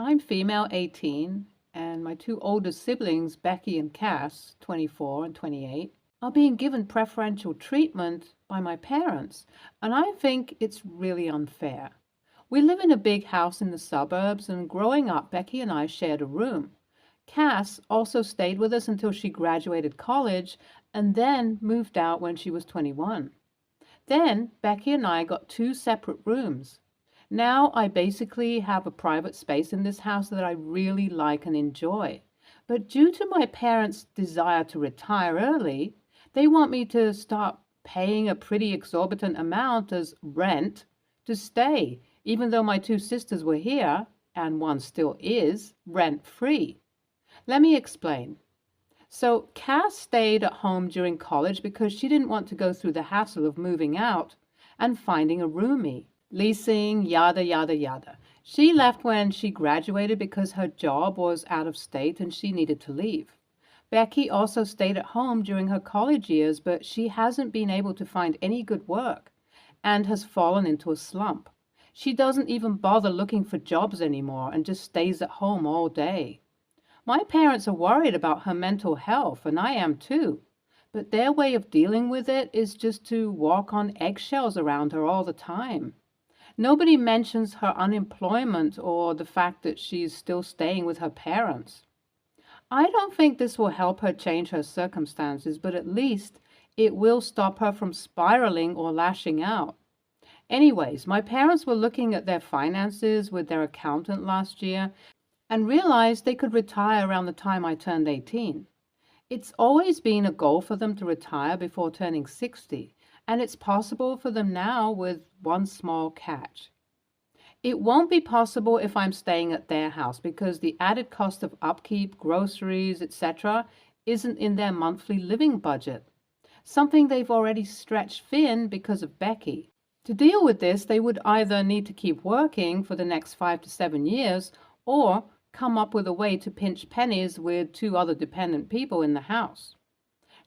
I'm female, 18, and my two oldest siblings, Becky and Cass, 24 and 28, are being given preferential treatment by my parents, and I think it's really unfair. We live in a big house in the suburbs, and growing up, Becky and I shared a room. Cass also stayed with us until she graduated college and then moved out when she was 21. Then Becky and I got two separate rooms. Now I basically have a private space in this house that I really like and enjoy. But due to my parents' desire to retire early, they want me to start paying a pretty exorbitant amount as rent to stay, even though my two sisters were here, and one still is, rent-free. Let me explain. So Cass stayed at home during college because she didn't want to go through the hassle of moving out and finding a roomie, leasing, yada, yada, yada. She left when she graduated because her job was out of state and she needed to leave. Becky also stayed at home during her college years, but she hasn't been able to find any good work and has fallen into a slump. She doesn't even bother looking for jobs anymore and just stays at home all day. My parents are worried about her mental health, and I am too. But their way of dealing with it is just to walk on eggshells around her all the time. Nobody mentions her unemployment or the fact that she's still staying with her parents. I don't think this will help her change her circumstances, but at least it will stop her from spiraling or lashing out. Anyways, my parents were looking at their finances with their accountant last year and realized they could retire around the time I turned 18. It's always been a goal for them to retire before turning 60, and it's possible for them now with one small catch. It won't be possible if I'm staying at their house because the added cost of upkeep, groceries, etc. isn't in their monthly living budget, something they've already stretched thin because of Becky. To deal with this, they would either need to keep working for the next 5 to 7 years or come up with a way to pinch pennies with two other dependent people in the house.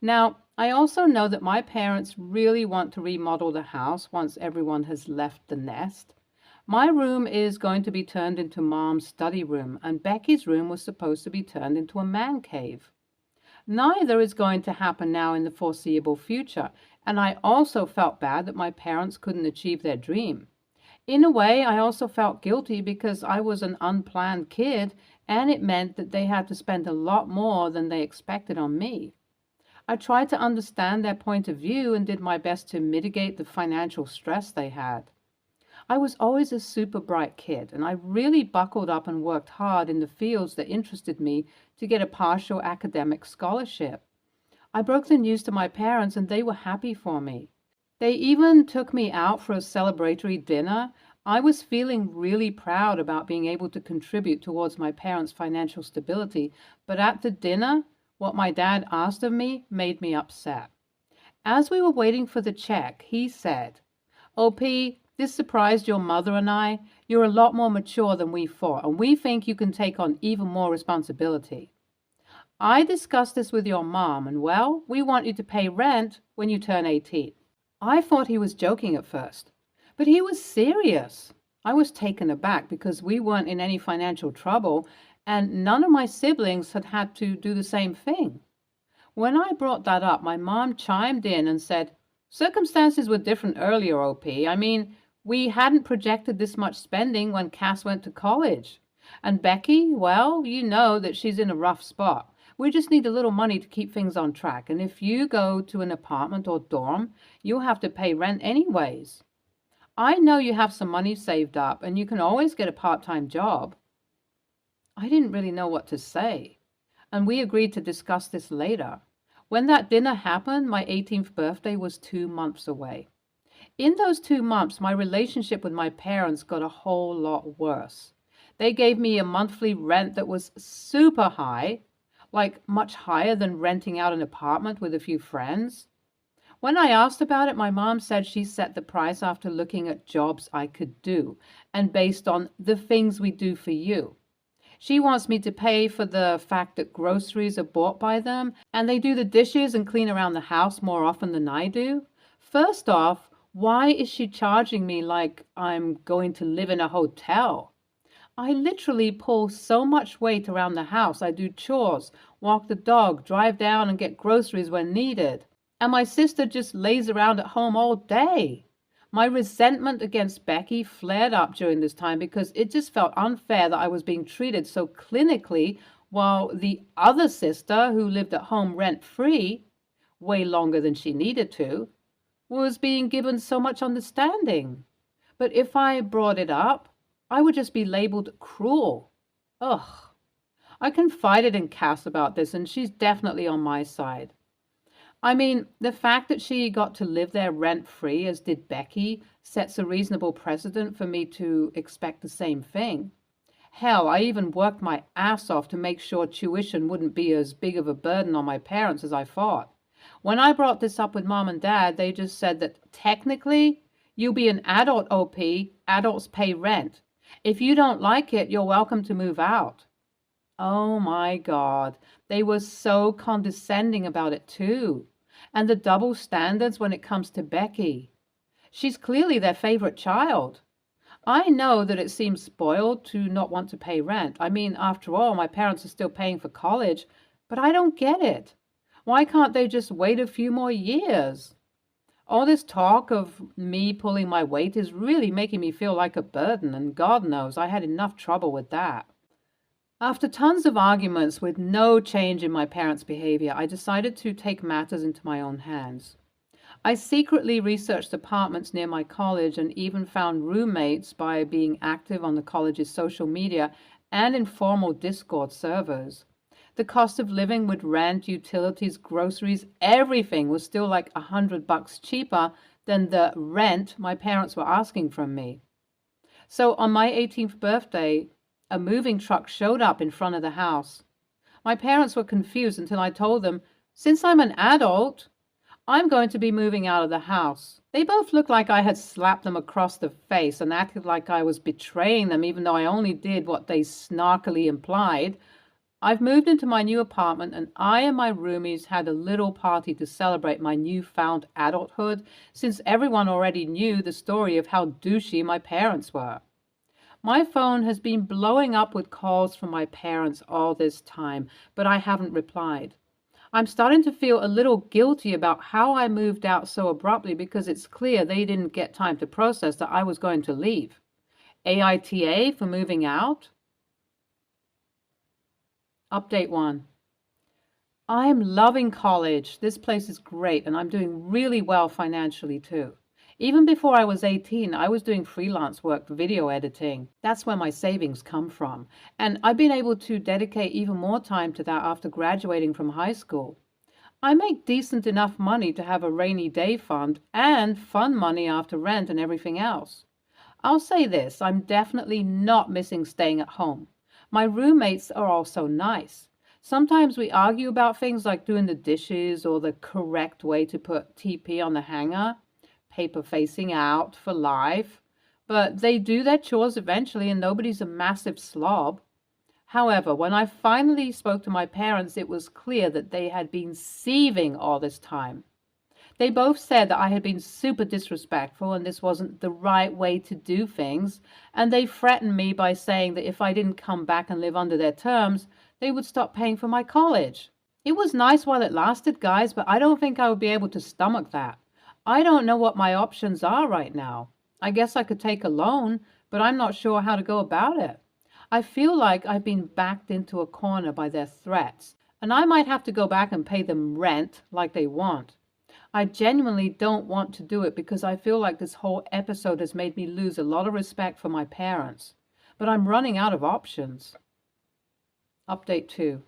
Now, I also know that my parents really want to remodel the house once everyone has left the nest. My room is going to be turned into Mom's study room, and Becky's room was supposed to be turned into a man cave. Neither is going to happen now in the foreseeable future, and I also felt bad that my parents couldn't achieve their dream. In a way, I also felt guilty because I was an unplanned kid, and it meant that they had to spend a lot more than they expected on me. I tried to understand their point of view and did my best to mitigate the financial stress they had. I was always a super bright kid, and I really buckled up and worked hard in the fields that interested me to get a partial academic scholarship. I broke the news to my parents, and they were happy for me. They even took me out for a celebratory dinner. I was feeling really proud about being able to contribute towards my parents' financial stability, but at the dinner, what my dad asked of me made me upset. As we were waiting for the check, he said, "OP, this surprised your mother and I. You're a lot more mature than we thought, and we think you can take on even more responsibility. I discussed this with your mom, and well, we want you to pay rent when you turn 18. I thought he was joking at first, but he was serious. I was taken aback because we weren't in any financial trouble, and none of my siblings had had to do the same thing. When I brought that up, my mom chimed in and said, "Circumstances were different earlier, OP. I mean, we hadn't projected this much spending when Cass went to college. And Becky, well, you know that she's in a rough spot. We just need a little money to keep things on track. And if you go to an apartment or dorm, you'll have to pay rent anyways. I know you have some money saved up and you can always get a part-time job." I didn't really know what to say, and we agreed to discuss this later. When that dinner happened, my 18th birthday was 2 months away. In those 2 months, my relationship with my parents got a whole lot worse. They gave me a monthly rent that was super high, like much higher than renting out an apartment with a few friends. When I asked about it, my mom said she set the price after looking at jobs I could do and based on the things we do for you. She wants me to pay for the fact that groceries are bought by them and they do the dishes and clean around the house more often than I do. First off, why is she charging me like I'm going to live in a hotel? I literally pull so much weight around the house. I do chores, walk the dog, drive down and get groceries when needed. And my sister just lays around at home all day. My resentment against Becky flared up during this time because it just felt unfair that I was being treated so clinically while the other sister, who lived at home rent-free, way longer than she needed to, was being given so much understanding. But if I brought it up, I would just be labeled cruel. Ugh. I confided in Cass about this, and she's definitely on my side. I mean, the fact that she got to live there rent-free, as did Becky, sets a reasonable precedent for me to expect the same thing. Hell, I even worked my ass off to make sure tuition wouldn't be as big of a burden on my parents as I thought. When I brought this up with Mom and Dad, they just said that technically, you be an adult, OP, adults pay rent. If you don't like it, you're welcome to move out. Oh my God, they were so condescending about it too. And the double standards when it comes to Becky. She's clearly their favorite child. I know that it seems spoiled to not want to pay rent. I mean, after all, my parents are still paying for college, but I don't get it. Why can't they just wait a few more years? All this talk of me pulling my weight is really making me feel like a burden, and God knows I had enough trouble with that. After tons of arguments with no change in my parents' behavior, I decided to take matters into my own hands. I secretly researched apartments near my college and even found roommates by being active on the college's social media and informal Discord servers. The cost of living with rent, utilities, groceries, everything was still like $100 cheaper than the rent my parents were asking from me. So on my 18th birthday, a moving truck showed up in front of the house. My parents were confused until I told them, since I'm an adult, I'm going to be moving out of the house. They both looked like I had slapped them across the face and acted like I was betraying them, even though I only did what they snarkily implied. I've moved into my new apartment, and I and my roomies had a little party to celebrate my newfound adulthood, since everyone already knew the story of how douchey my parents were. My phone has been blowing up with calls from my parents all this time, but I haven't replied. I'm starting to feel a little guilty about how I moved out so abruptly because it's clear they didn't get time to process that I was going to leave. AITA for moving out? Update 1. I'm loving college. This place is great, and I'm doing really well financially too. Even before I was 18, I was doing freelance work, video editing. That's where my savings come from. And I've been able to dedicate even more time to that after graduating from high school. I make decent enough money to have a rainy day fund and fun money after rent and everything else. I'll say this, I'm definitely not missing staying at home. My roommates are also nice. Sometimes we argue about things like doing the dishes or the correct way to put TP on the hanger, paper facing out for life, but they do their chores eventually and nobody's a massive slob. However, when I finally spoke to my parents, it was clear that they had been seething all this time. They both said that I had been super disrespectful and this wasn't the right way to do things, and they threatened me by saying that if I didn't come back and live under their terms, they would stop paying for my college. It was nice while it lasted, guys, but I don't think I would be able to stomach that. I don't know what my options are right now. I guess I could take a loan, but I'm not sure how to go about it. I feel like I've been backed into a corner by their threats, and I might have to go back and pay them rent like they want. I genuinely don't want to do it because I feel like this whole episode has made me lose a lot of respect for my parents. But I'm running out of options. Update 2.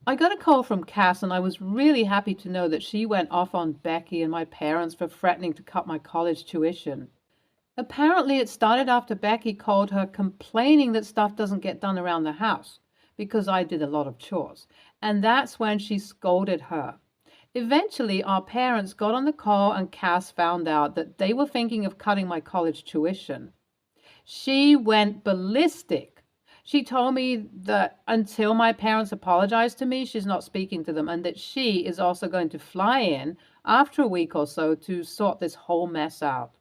I got a call from Cass and I was really happy to know that she went off on Becky and my parents for threatening to cut my college tuition. Apparently it started after Becky called her complaining that stuff doesn't get done around the house because I did a lot of chores. And that's when she scolded her. Eventually, our parents got on the call and Cass found out that they were thinking of cutting my college tuition. She went ballistic. She told me that until my parents apologize to me, she's not speaking to them, and that she is also going to fly in after a week or so to sort this whole mess out.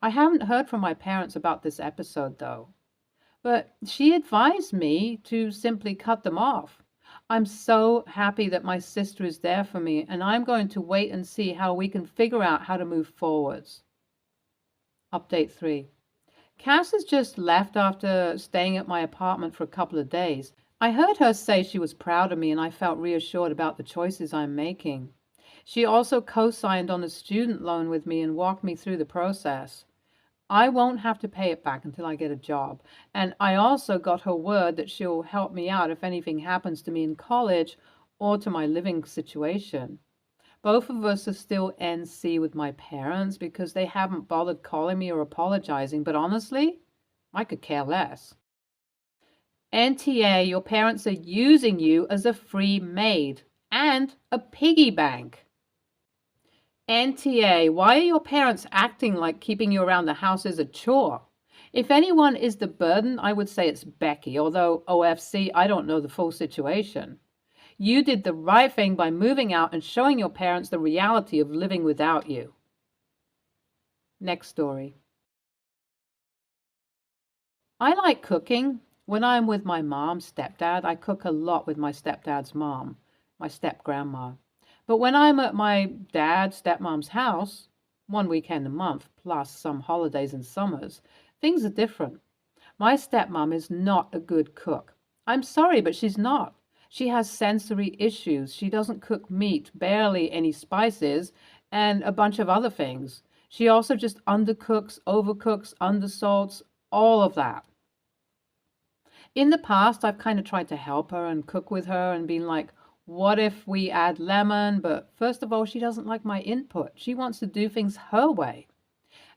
I haven't heard from my parents about this episode, though. but she advised me to simply cut them off. I'm so happy that my sister is there for me, and I'm going to wait and see how we can figure out how to move forwards. Update 3. Cass has just left after staying at my apartment for a couple of days. I heard her say she was proud of me, and I felt reassured about the choices I'm making. She also co-signed on a student loan with me and walked me through the process. I won't have to pay it back until I get a job. And I also got her word that she'll help me out if anything happens to me in college or to my living situation. Both of us are still NC with my parents because they haven't bothered calling me or apologizing, but honestly, I could care less. NTA, your parents are using you as a free maid and a piggy bank. NTA, why are your parents acting like keeping you around the house is a chore? If anyone is the burden, I would say it's Becky, although OFC, I don't know the full situation. You did the right thing by moving out and showing your parents the reality of living without you. Next story. I like cooking. When I'm with my mom, stepdad, I cook a lot with my stepdad's mom, my step-grandma. But when I'm at my dad, stepmom's house, one weekend a month, plus some holidays and summers, things are different. My stepmom is not a good cook. I'm sorry, but she's not. She has sensory issues. She doesn't cook meat, barely any spices, and a bunch of other things. She also just undercooks, overcooks, undersalts, all of that. In the past, I've kind of tried to help her and cook with her and been like, what if we add lemon? But first of all, she doesn't like my input. She wants to do things her way.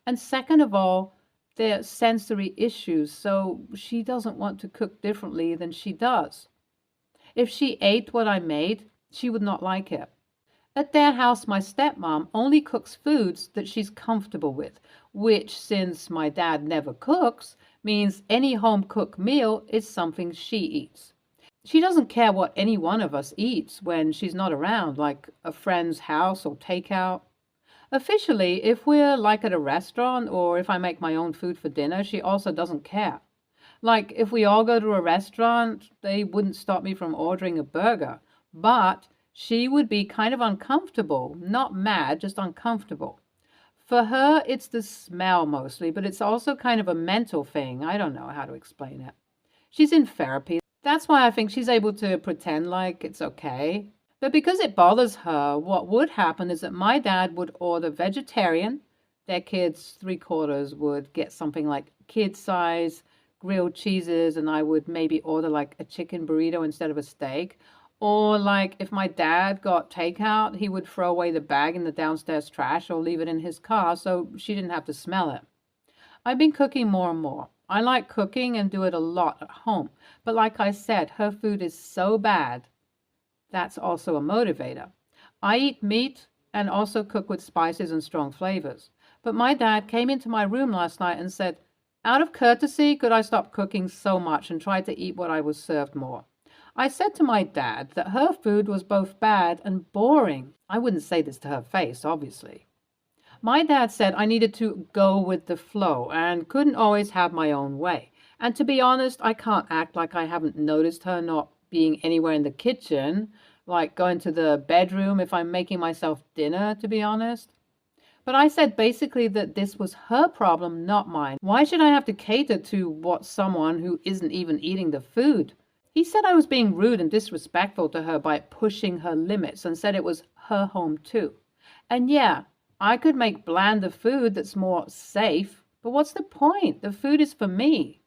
And second of all, they're sensory issues, so she doesn't want to cook differently than she does. If she ate what I made, she would not like it. At their house, my stepmom only cooks foods that she's comfortable with, which, since my dad never cooks, means any home-cooked meal is something she eats. She doesn't care what any one of us eats when she's not around, like a friend's house or takeout. Officially, if we're like at a restaurant or if I make my own food for dinner, she also doesn't care. Like, if we all go to a restaurant, they wouldn't stop me from ordering a burger. But she would be kind of uncomfortable, not mad, just uncomfortable. For her, it's the smell mostly, but it's also kind of a mental thing. I don't know how to explain it. She's in therapy. That's why I think she's able to pretend like it's okay. But because it bothers her, what would happen is that my dad would order vegetarian. Their kids, 3/4, would get something like kid size grilled cheeses, and I would maybe order like a chicken burrito instead of a steak. Or like if my dad got takeout, he would throw away the bag in the downstairs trash or leave it in his car so she didn't have to smell it. I've been cooking more and more. I like cooking and do it a lot at home. But like I said, her food is so bad. That's also a motivator. I eat meat and also cook with spices and strong flavors. But my dad came into my room last night and said, out of courtesy, could I stop cooking so much and try to eat what I was served more? I said to my dad that her food was both bad and boring. I wouldn't say this to her face, obviously. My dad said I needed to go with the flow and couldn't always have my own way. And to be honest, I can't act like I haven't noticed her not being anywhere in the kitchen, like going to the bedroom if I'm making myself dinner, to be honest. But I said basically that this was her problem, not mine. Why should I have to cater to what someone who isn't even eating the food? He said I was being rude and disrespectful to her by pushing her limits and said it was her home too. And yeah, I could make blander food that's more safe, but what's the point? The food is for me.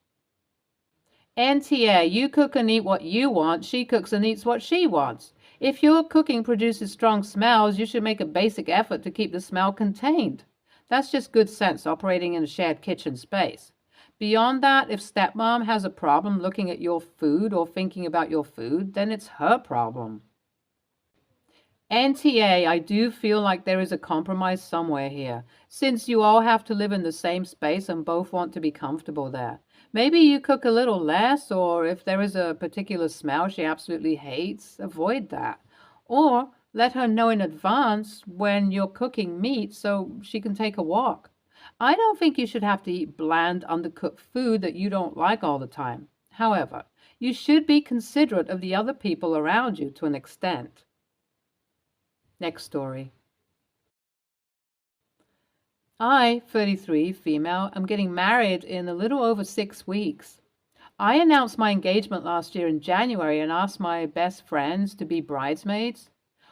NTA, you cook and eat what you want. She cooks and eats what she wants. If your cooking produces strong smells, you should make a basic effort to keep the smell contained. That's just good sense operating in a shared kitchen space. Beyond that, if stepmom has a problem looking at your food or thinking about your food, then it's her problem. NTA, I do feel like there is a compromise somewhere here, since you all have to live in the same space and both want to be comfortable there. Maybe you cook a little less, or if there is a particular smell she absolutely hates, avoid that. Or let her know in advance when you're cooking meat so she can take a walk. I don't think you should have to eat bland, undercooked food that you don't like all the time. However, you should be considerate of the other people around you to an extent. Next story. I, 33, female, am getting married in a little over 6 weeks. I announced my engagement last year in January and asked my best friends to be bridesmaids.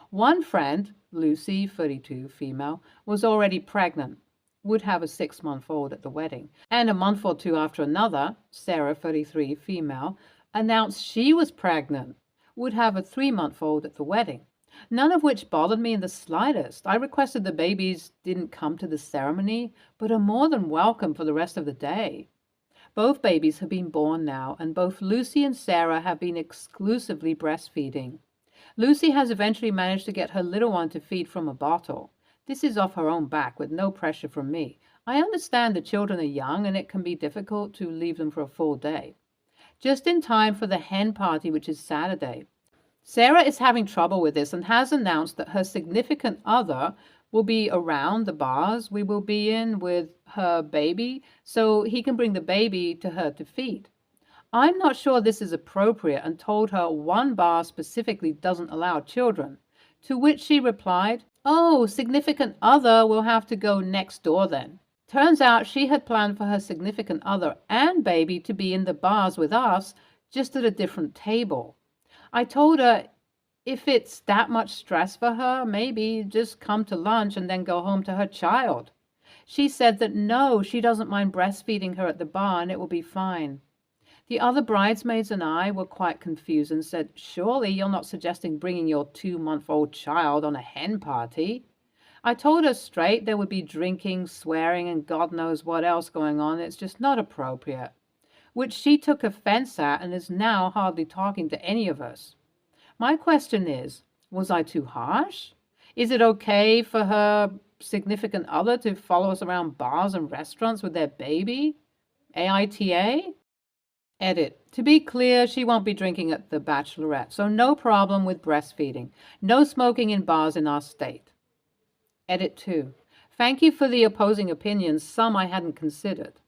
One friend, Lucy, 32, female, was already pregnant, would have a 6-month-old at the wedding. And a month or two after another, Sarah, 33, female, announced she was pregnant, would have a 3-month-old at the wedding. None of which bothered me in the slightest. I requested the babies didn't come to the ceremony, but are more than welcome for the rest of the day. Both babies have been born now, and both Lucy and Sarah have been exclusively breastfeeding. Lucy has eventually managed to get her little one to feed from a bottle. This is off her own back with no pressure from me. I understand the children are young and it can be difficult to leave them for a full day. Just in time for the hen party, which is Saturday. Sarah is having trouble with this and has announced that her significant other will be around the bars we will be in with her baby so he can bring the baby to her to feed. I'm not sure this is appropriate and told her one bar specifically doesn't allow children, to which she replied, "Oh, significant other will have to go next door then." Turns out she had planned for her significant other and baby to be in the bars with us, just at a different table. I told her if it's that much stress for her, maybe just come to lunch and then go home to her child. She said that no, she doesn't mind breastfeeding her at the bar and it will be fine. The other bridesmaids and I were quite confused and said, "Surely you're not suggesting bringing your 2-month-old child on a hen party?" I told her straight there would be drinking, swearing, and God knows what else going on. It's just not appropriate. Which she took offense at and is now hardly talking to any of us. My question is, was I too harsh? Is it okay for her significant other to follow us around bars and restaurants with their baby? AITA? Edit. To be clear, she won't be drinking at the bachelorette, so no problem with breastfeeding. No smoking in bars in our state. Edit 2. Thank you for the opposing opinions, some I hadn't considered.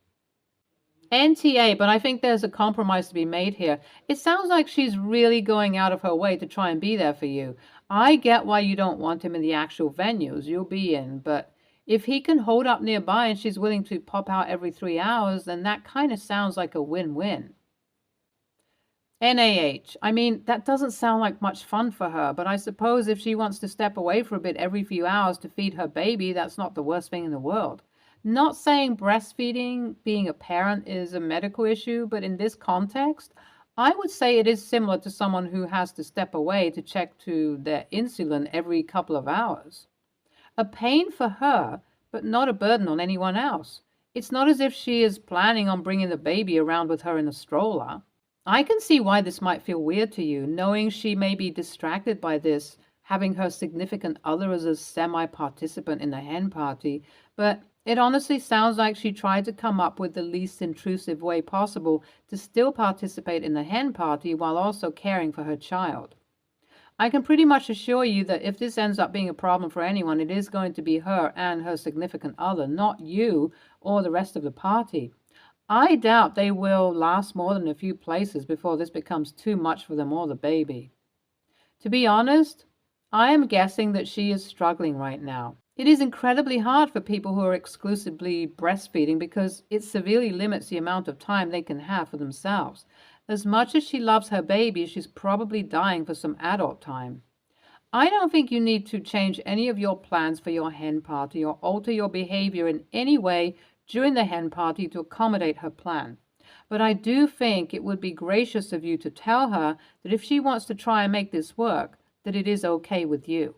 NTA, but I think there's a compromise to be made here. It sounds like she's really going out of her way to try and be there for you. I get why you don't want him in the actual venues you'll be in, but if he can hold up nearby and she's willing to pop out every 3 hours, then that kind of sounds like a win-win. NAH. I mean, that doesn't sound like much fun for her, but I suppose if she wants to step away for a bit every few hours to feed her baby, that's not the worst thing in the world. Not saying breastfeeding, being a parent, is a medical issue, but in this context, I would say it is similar to someone who has to step away to check to their insulin every couple of hours. A pain for her, but not a burden on anyone else. It's not as if she is planning on bringing the baby around with her in a stroller. I can see why this might feel weird to you, knowing she may be distracted by this, having her significant other as a semi-participant in the hen party, but it honestly sounds like she tried to come up with the least intrusive way possible to still participate in the hen party while also caring for her child. I can pretty much assure you that if this ends up being a problem for anyone, it is going to be her and her significant other, not you or the rest of the party. I doubt they will last more than a few places before this becomes too much for them or the baby. To be honest, I am guessing that she is struggling right now. It is incredibly hard for people who are exclusively breastfeeding because it severely limits the amount of time they can have for themselves. As much as she loves her baby, she's probably dying for some adult time. I don't think you need to change any of your plans for your hen party or alter your behavior in any way during the hen party to accommodate her plan. But I do think it would be gracious of you to tell her that if she wants to try and make this work, that it is okay with you.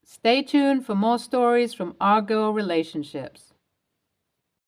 Stay tuned for more stories from our girl relationships.